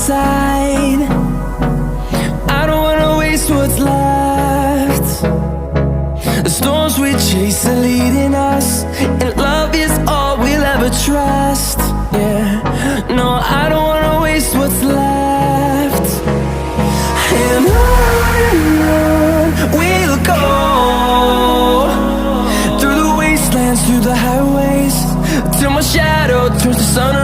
side. I don't wanna waste what's left. The storms we chase are leading us, and love is all we'll ever trust. Yeah, no, I don't wanna waste what's left. And on we'll go, through the wastelands, through the highways, till my shadow turns to sun